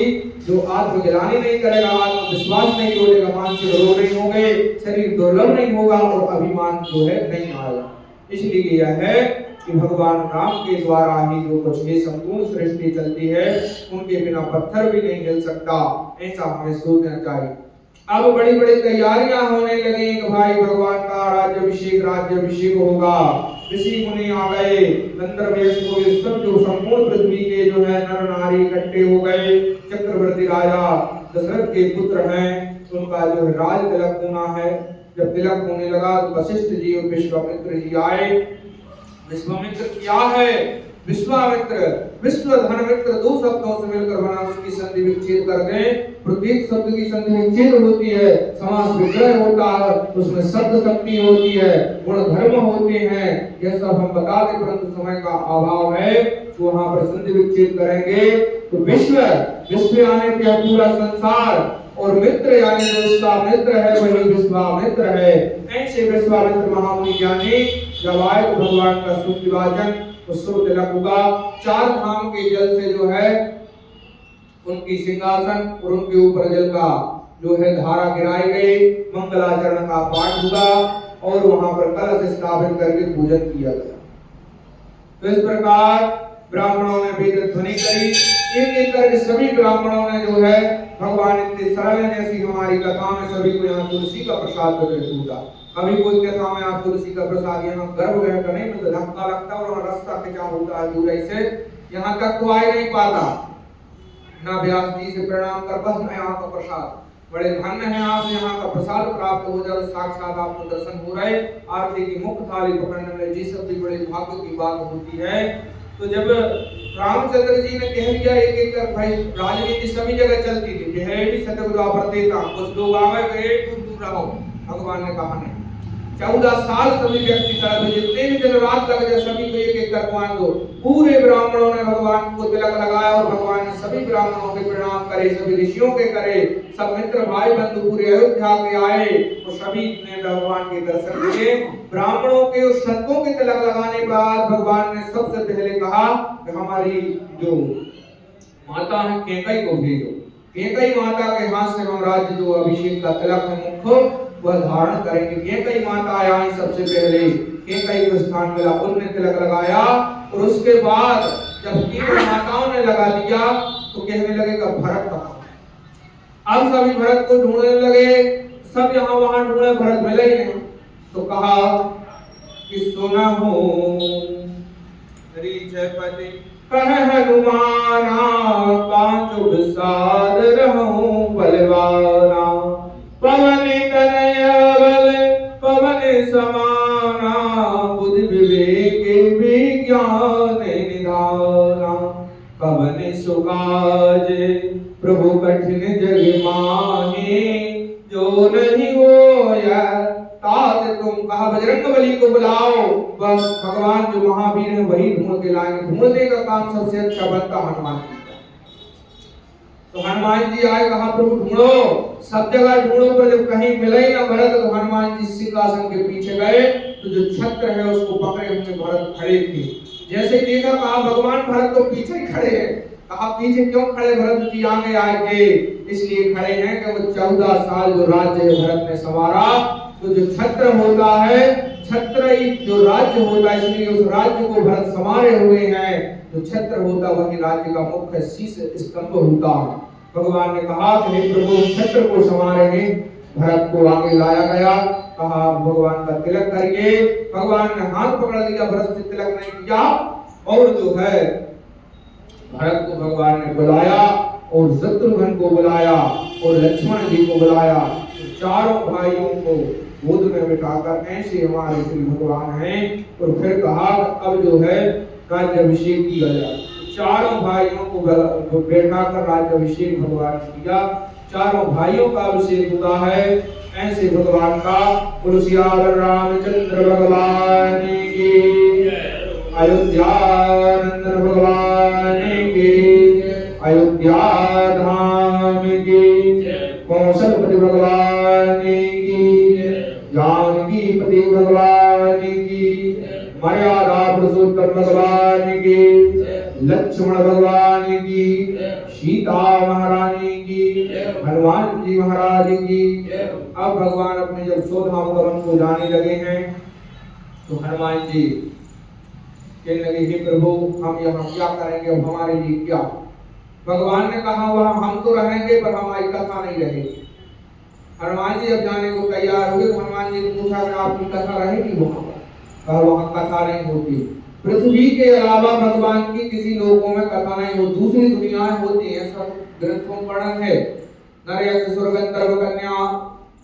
[SPEAKER 1] जो आत्मग्लानि नहीं करेगा, आत्मविश्वास नहीं तोड़ेगा, मानसिक रोग नहीं होंगे, शरीर दुर्लभ नहीं होगा और अभिमान जो है नहीं आएगा। इसलिए यह है कि भगवान राम के द्वारा ही जो कुछ है संपूर्ण सृष्टि चलती है, उनके बिना पत्थर भी नहीं हिल सकता, ऐसा हमें सोचना चाहिए। अब बड़ी बड़ी तैयारियां होने लगी कि भाई भगवान का राज्याभिषेक होगा। ऋषि मुनि आ गए, गंधर्वेश को सब जो संपूर्ण पृथ्वी के जो है नर नारी इकट्ठे हो गए। चक्रवर्ती राजा दशरथ के पुत्र हैं, उनका जो है राज तिलक होना है। जब तिलक होने लगा तो वशिष्ठ जी और विश्वामित्र जी आए। विश्वामित्र क्या है? विश्वामित्र विश्व धन मित्र, दो शब्दों से मिलकर बना, उसकी संधि विच्छेद कर दें। प्रत्येक शब्द की संधि विच्छेद होती है, समास विग्रह होता है, उसमें शब्द शक्ति होती है, गुण धर्म होते हैं। यह सब हम बता दें, परंतु समय का अभाव है, तो वहां पर संधि विच्छेद करेंगे। तो विश्व यानी क्या? पूरा संसार, और मित्र यानी जो उसका मित्र है वही विश्वामित्र है। ऐसे विश्वामित्र महामुनि ज्ञानी जब आए तो भगवान का शुभ विभाजन उत्सव तिलक हुआ। 4 धाम के जल से जो है उनकी सिंहासन और उनके ऊपर जल का जो है धारा गिराई गई, मंगलाचरण का पाठ हुआ और वहां पर कलश स्थापित करके पूजन किया गया। तो इस प्रकार ब्राह्मणों ने वेद ध्वनि करी, एक एक करके सभी ब्राह्मणों ने जो है भगवान इतने सरल है, जैसी हमारी कथा में सभी को यहाँ तुलसी का प्रसाद छूटा। कभी कोई कथा में आप तुलसी का प्रसाद यहाँ गर्भगृह का नहीं मिलता, धक्का लगता और वहाँ रास्ता खिंचा होता है दूर से, यहाँ तक तो आ ही नहीं पाता। ना व्यास जी से प्रणाम कर बस मैं यहाँ का प्रसाद, बड़े धन्य हैं आप, यहाँ का प्रसाद प्राप्त हो जाए, साक्षात आपको दर्शन हो रहे, आरती की मुख्य थाली पकड़ने में जी सब भी बड़े भाग्य की बात होती है। तो जब रामचंद्र जी ने कह दिया एक एक कर, भाई राजनीति सभी जगह चलती थी, है भी सतगुरु देता, कुछ लोग आवे गए दूर रहो, भगवान ने कहा नहीं। 14 साल सभी व्यक्ति तरफ जितने भी दिन रात लग जाए सभी को एक एक कर मान दो। पूरे ब्राह्मणों ने भगवान को तिलक लगाया और भगवान ने सभी ब्राह्मणों के प्रणाम करे, सभी ऋषियों के करे, सब मित्र भाई बंधु पूरे अयोध्या के आए और सभी ने भगवान के दर्शन किए। ब्राह्मणों के और संतों के तिलक लगाने के बाद भगवान ने सबसे पहले कहा कि हमारी जो माता है कैकई को भेजो। कैकई माता के हाथ से हम राज्य जो अभिषेक का तिलक है मुख वह धारण करेंगे। कैकई माता आई सबसे पहले, कैकई को स्थान मिला, उनने तिलक लगाया और उसके बाद जब 3 माताओं ने लगा दिया तो कहने लगे कि भरत कहाँ। अब सभी भरत को ढूंढने लगे, सब यहाँ वहां ढूंढे, भरत मिले ही नहीं। तो कहा कि सुना हो ऋषपति कह हनुमाना, पांचों विसार रहूं बलवाना, पवन तनय बल पवन समाना, बुद्धि विवेक विज्ञान निधाना, पवन सुकाज प्रभु कठिन जग माहे, जो नहीं होया तात तुम। कहा बजरंगबली को बुलाओ, बस भगवान जो महावीर है वही ढूंढ के लाएंगे। ढूंढने का काम सबसे अच्छा बनता हनुमान जी का। तो हनुमान जी आए, कहा प्रभु ढूंढो, सब जगह ढूंढो, पर जब कहीं मिला ही ना भरत तो हनुमान जी सिंहासन के पीछे गए। तो तो जो छत्र है उसको पकड़े हुए भरत खड़े थे। जैसे ही देखा कहा भगवान भरत तो पीछे ही खड़े हैं। कहा पीछे क्यों खड़े, भरत जी आगे आए, इसलिए खड़े हैं कि वो 14 साल जो राज्य भरत ने संवारा, तो जो छत्र होता है, छत्र ही जो राज्य होता है, इसलिए उस राज्य को भरत संवारे हुए हैं। जो छत्र होता वही राज्य का मुख्य शीर्ष स्तंभ होता है। भगवान ने कहा कि हे प्रभु छत्र को संवारेंगे, भरत को आगे लाया गया। कहा भगवान का तिलक करिए। भगवान ने हाथ पकड़ लिया, भरत से तिलक नहीं किया, और जो है भरत को भगवान ने बुलाया और शत्रुघ्न को बुलाया और लक्ष्मण जी को बुलाया। चारों भाइयों को गोद में बिठाकर ऐसे हमारे श्री भगवान हैं, और फिर कहा अब जो है राज्याभिषेक किया जाए। चारों भाइयों को बैठाकर राज्याभिषेक भगवान ने किया। चारों भाइयों का अभिषेक होता है ऐसे भगवान का। तुलसियार रामचंद्र भगवान की, अयोध्या नंदन भगवान की, अयोध्या धाम की, कौशलपति भगवान की, जानकीपति भगवान की, मर्यादा पुरुषोत्तम भगवान की, लक्ष्मण भगवान की, सीता महारानी की, हनुमान जी महाराज की। अब भगवान अपने जब स्वधाम भवन को जाने लगे हैं तो हनुमान जी कहने लगे हे प्रभु हम यहाँ क्या करेंगे, अब हमारे लिए क्या। भगवान ने कहा वह हम तो रहेंगे पर हमारी कथा नहीं रहेगी। हनुमान जी जब जाने को तैयार हुए तो हनुमान जी ने पूछा कि आपकी कथा रहेगी वहां पर? कहा वहां कथा नहीं होती। पृथ्वी के अलावा भगवान की किसी लोकों में कथा नहीं हो, दूसरी दुनियाएं होती हैं, सब ग्रंथों में वर्णन है। नर यक्ष सुर गंधर्व कन्या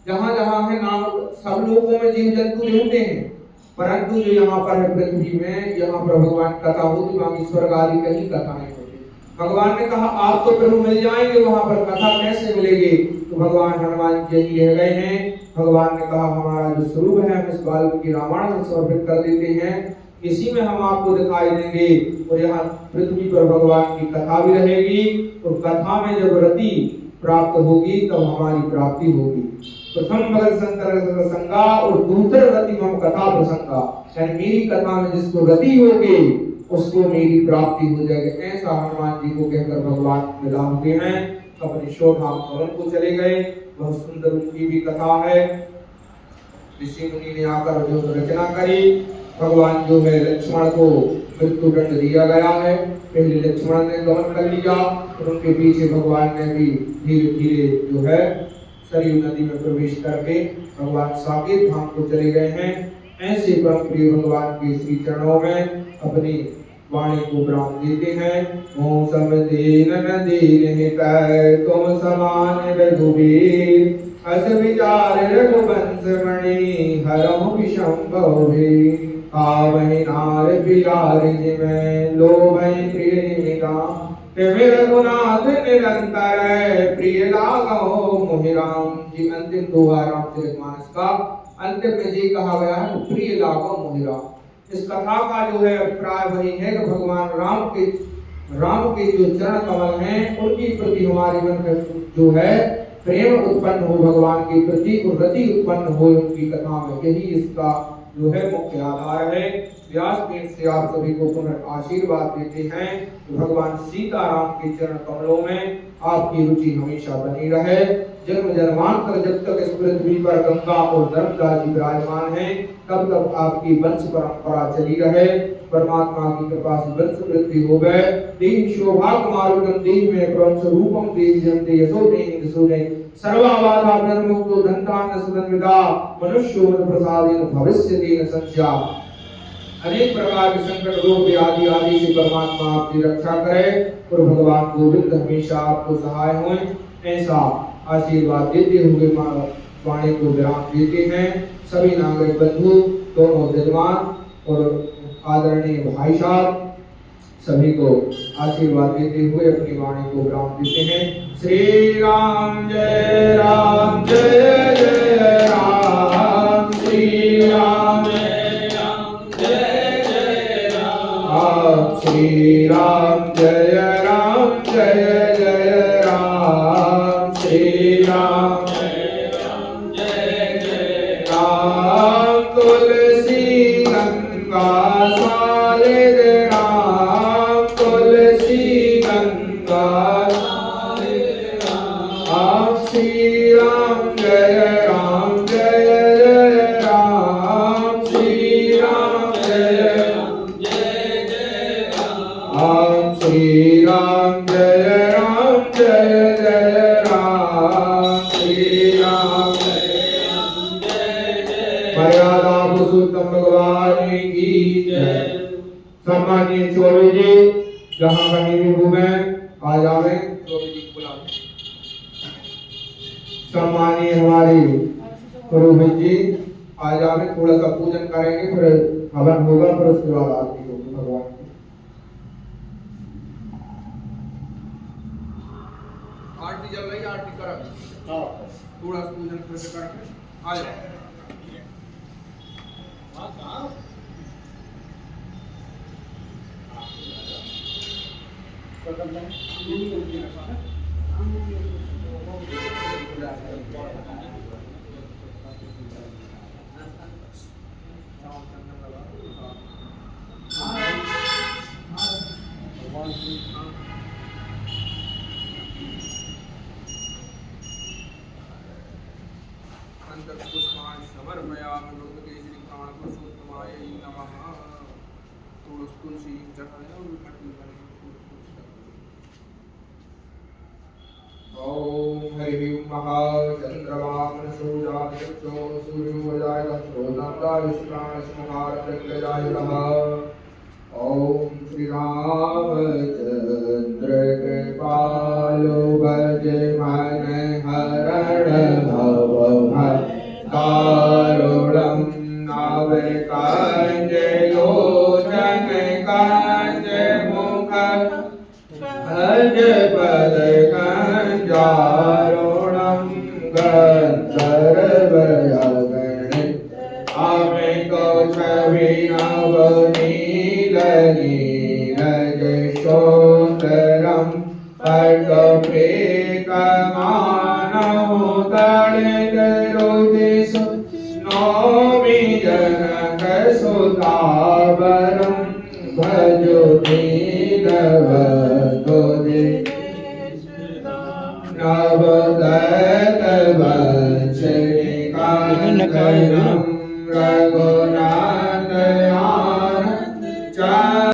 [SPEAKER 1] जहां जहां है नाम, सब लोगों में जीव जंतु रहते हैं, परंतु जो यहाँ पर है पृथ्वी में, यहाँ पर भगवान कथा होती, बाकी स्वर्ग आदि कहीं कथा नहीं होती। भगवान ने कहा आप तो प्रभु मिल जाएंगे, वहां पर कथा कैसे मिलेगी। तो भगवान हनुमान जी रह गए हैं। भगवान ने कहा हमारा जो स्वरूप है हम इस वाल्मीकि रामायण में समर्पित कर देते हैं, इसी में हम आपको दिखाई देंगे। और यहाँ पृथ्वी पर भगवान की कथा भी रहेगी, और कथा में जब रति प्राप्त होगी तब हमारी प्राप्ति होगी। प्रथम मगर संतर संगा और दूसरे रति में कथा प्रसंगा, यानी मेरी कथा में जिसको रति होगी उसको मेरी प्राप्ति हो जाएगी। ऐसा हनुमान जी को कहकर भगवान विदा होते हैं, अपने शोधाम भवन को चले गए। बहुत सुंदर उनकी भी कथा है। ऋषि मुनि ने आकर जो रचना करी। भगवान जो है लक्ष्मण को मृत्यु दंड दिया गया है, पहले लक्ष्मण ने गमन कर लिया और उनके पीछे भगवान ने भी धीरे धीरे जो है सरयू नदी में प्रवेश करके भगवान साकेत धाम को चले गए हैं। ऐसे परम प्रिय भगवान के श्री चरणों में अपनी वाणी को विराम देते हैं। ओम समदीन नदीन हितै तुम समान रघुवीर, अस विचार रघुवंश मणि हरहु विषम भे। आवहि नार बिहार जिमें लोभै प्रिय निमिता, तेरे रघुनाथ निरंतर प्रिय लागो मोहि राम। जी अंतिम दोहा रामचरितमानस का अंतिम में जी कहा गया है प्रिय लागो मोहि राम। इस कथा का जो है अभिप्राय वही है कि भगवान राम के जो चरण कमल हैं उनकी प्रति हमारे मन में जो है प्रेम उत्पन्न हो, भगवान के प्रति रति उत्पन्न हो उनकी कथा में, यही इसका जो है मुख्य आधार है। व्यासपीठ से आप सभी को पुनः आशीर्वाद देते हैं कि भगवान सीताराम के चरण कमलों में आपकी रुचि हमेशा बनी रहे। जन्म जन्मांतर जब तक इस पृथ्वी पर गंगा और नर्मदा जी विराजमान हैं तब तक आपकी वंश परंपरा चली रहे। परमात्मा की कृपा से वंश वृद्धि हो गए। देव शोभाकुमारुकं देव में प्रवंश रूपम देव जन्ते यशो देहि सुने सर्वाबाधा निर्मुक्तो धन्तान्न सदन्विदा मनुष्यो प्रसादेन भविष्य देन संख्या। अनेक प्रकार के संकट रोग व्याधि आदि से परमात्मा आपकी रक्षा करे और भगवान गोविंद हमेशा आपको सहाय हों, ऐसा आशीर्वाद देते हुए वाणी को विराम देते हैं। सभी नागरिक बंधु, दोनों विद्वान और आदरणीय भाई साहब सभी को आशीर्वाद देते हुए अपनी वाणी को विराम देते हैं। श्री राम जय राम जय जय राम, श्री राम जय राम जय जय राम, श्री राम जय राम जय जय राम, श्री राम जय राम जय जय राम। तुलसी राम श्री राम जय जय राम श्री राम मर्यादा पुरुषोत्तम भगवान की जय। सम्मानीय चौबे जी जहाँ कहीं भी घूमे आ जावे चौबे जी को बुलावे। सम्मानीय हमारी पुरोहित जी आ जावे, थोड़ा सा पूजन करेंगे, फिर हवन होगा, फिर उसके बाद आरती होगी भगवान की। आरती जल रही, आरती करा थोड़ा पूजन फिर से करके आ जाओ। पुष्पाणि समर्पयामि भगवते श्री प्राणपुरुषोत्तमाय नमः। थोड़ा तुलसी चढ़ाएं और मट्टी भरें। ओम हरि महाचंद्रवामनसो जातचक्षो सूर्योदय तत्रोदन्तायुष्प्राणस्महारप्रत्यजाय नमः। ओम श्री रामचंद्र कृपालो भजे मन हरण भव भक्तारुणं नवकंज लोचन कंज मुख भज पद कंजारुणं गंधर्वयगणित अमितो छविनवनील नीरजशोधरं पर्गप्रेतमानमुदलितरुदिषु नौमि जनकसुतावरं भजो नीलवदोदे नवदत्तवंशनिकान्तनं रघु